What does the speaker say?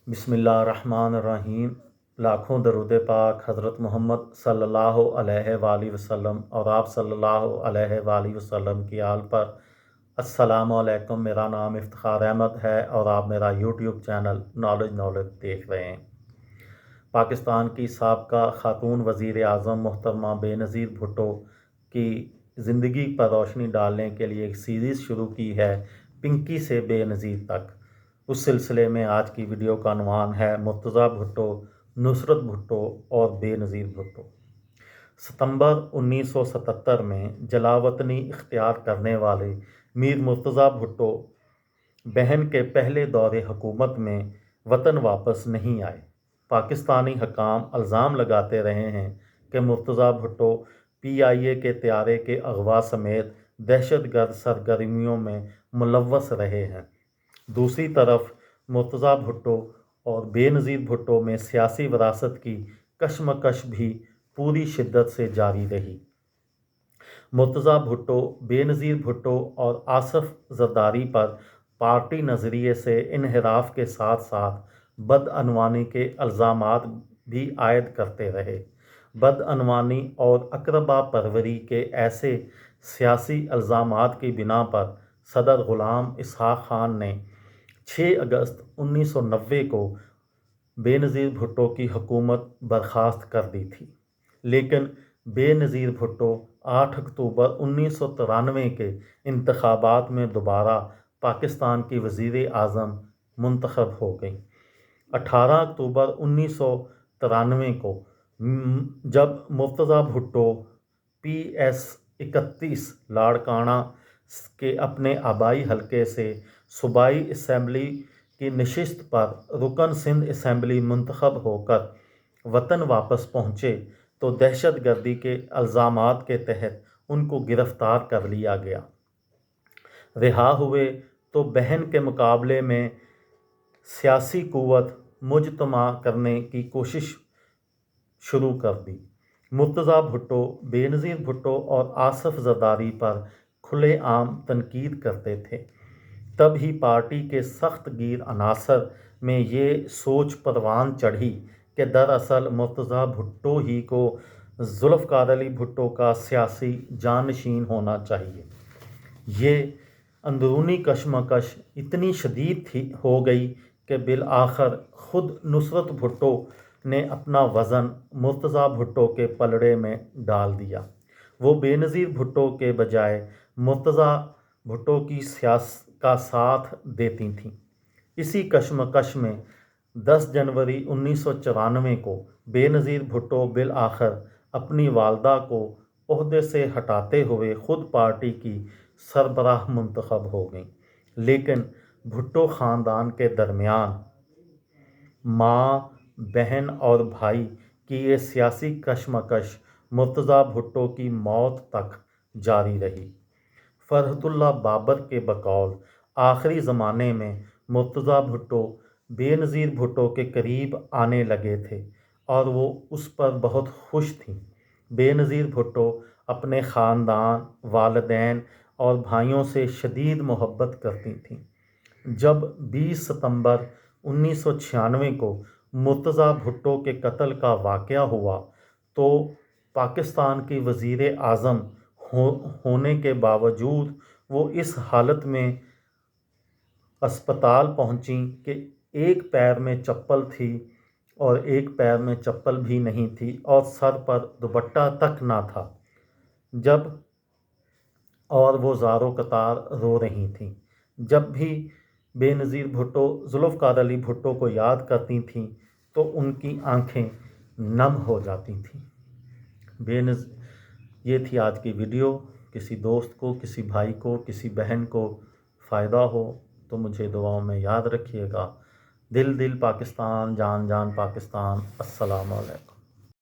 बिस्मिल्लाहिर्रहमानिर्रहीम। लाखों दरूद पाक हज़रत मोहम्मद सल्लल्लाहु अलैहि वालैहि वसल्लम और आप सल्लल्लाहु अलैहि वालैहि वसल्लम की आल पर। अस्सलामु अलैकुम। मेरा नाम इफ्तिखार अहमद है और आप मेरा यूट्यूब चैनल नॉलेज देख रहे हैं। पाकिस्तान की साबका खातून वज़ीर आज़म मोहतरमा बेनज़ीर भुट्टो की ज़िंदगी पर रोशनी डालने के लिए एक सीरीज़ शुरू की है, पिंकी से बेनज़ीर तक। उस सिलसिले में आज की वीडियो का उन्वान है मुर्तज़ा भुट्टो, नुसरत भुट्टो और बेनज़ीर भुट्टो। सितंबर 1977 में जलावतनी इख्तियार करने वाले मीर मुर्तज़ा भुट्टो बहन के पहले दौरे हुकूमत में वतन वापस नहीं आए। पाकिस्तानी हकाम इल्ज़ाम लगाते रहे हैं कि मुर्तज़ा भुट्टो PIA के त्यारे के अगवा समेत दहशतगर्द सरगर्मियों में मुलव्वस रहे हैं। दूसरी तरफ मुर्तज़ा भुट्टो और बेनज़ीर भुट्टो में सियासी विरासत की कशमकश भी पूरी शिद्दत से जारी रही। मुर्तज़ा भुट्टो, बेनज़ीर भुट्टो और आसफ ज़रदारी पर पार्टी नज़रिए से इन्हिराफ के साथ साथ बदअनवानी के इल्ज़ामात भी आयद करते रहे। बदअनवानी और अक़रबा परवरी के ऐसे सियासी इल्ज़ामात की बिना पर सदर ग़ुलाम इसहाक़ खान ने 6 अगस्त 1990 को बेनज़ीर भुट्टो की हुकूमत बर्खास्त कर दी थी, लेकिन बेनज़ीर भुट्टो 8 अक्टूबर 1993 के इंतखाबात में दोबारा पाकिस्तान की वज़ीर आज़म मुंतखब हो गई। 18 अक्टूबर 1993 को जब मुर्तज़ा भुट्टो PS 31 लाड़काना के अपने आबाई हलके से सूबाई असम्बली की नशिस्त पर रुकन सिंध असम्बली मुंतखब होकर वतन वापस पहुँचे तो दहशतगर्दी के इल्ज़ामात के तहत उनको गिरफ़्तार कर लिया गया। रिहा हुए तो बहन के मुकाबले में सियासी क़ुव्वत मुजतमा करने की कोशिश शुरू कर दी। मुर्तज़ा भुट्टो, बेनज़ीर भुट्टो और आसफ ज़रदारी पर खुलेआम तनकीद करते थे। तब ही पार्टी के सख्त गिर अनासर में ये सोच परवान चढ़ी कि दरअसल मुर्तज़ा भुट्टो ही को ज़ुल्फ़िकार अली भुट्टो का सियासी जानशीन होना चाहिए। ये अंदरूनी कशमकश इतनी शदीद हो गई कि बिलआखिर ख़ुद नुसरत भुट्टो ने अपना वज़न मुर्तज़ा भुट्टो के पलड़े में डाल दिया। वो बेनज़ीर भुट्टो के बजाय मुर्तज़ा भुट्टो की सियासत का साथ देती थीं। इसी कशमकश में 10 जनवरी 1994 को बेनज़ीर भुट्टो बिलआखिर अपनी वालदा को ओहदे से हटाते हुए ख़ुद पार्टी की सरबराह मुंतखब हो गईं। लेकिन भुट्टो ख़ानदान के दरमियान माँ, बहन और भाई की ये सियासी कशमकश मुर्तज़ा भुट्टो की मौत तक जारी रही। फ़रहतुल्लाह बाबर के बकौल आखिरी ज़माने में मुर्तज़ा भुट्टो बेनज़ीर भुट्टो के करीब आने लगे थे और वो उस पर बहुत खुश थीं। बेनज़ीर भुट्टो अपने ख़ानदान, वालिदैन और भाइयों से शदीद मोहब्बत करती थीं। जब 20 सितंबर 1996 को मुर्तज़ा भुट्टो के कत्ल का वाक़या हुआ तो पाकिस्तान की वज़ीर आज़म होने के बावजूद वो इस हालत में अस्पताल पहुंची कि एक पैर में चप्पल थी और एक पैर में चप्पल भी नहीं थी और सर पर दुपट्टा तक ना था। और वो ज़ारो कतार रो रही थीं। जब भी बेनज़ीर भुट्टो ज़ुल्फ़िकार अली भुट्टो को याद करती थीं तो उनकी आंखें नम हो जाती थीं। ये थी आज की वीडियो। किसी दोस्त को, किसी भाई को, किसी बहन को फ़ायदा हो तो मुझे दुआओं में याद रखिएगा। दिल दिल पाकिस्तान, जान जान पाकिस्तान। अस्सलामु अलैकुम।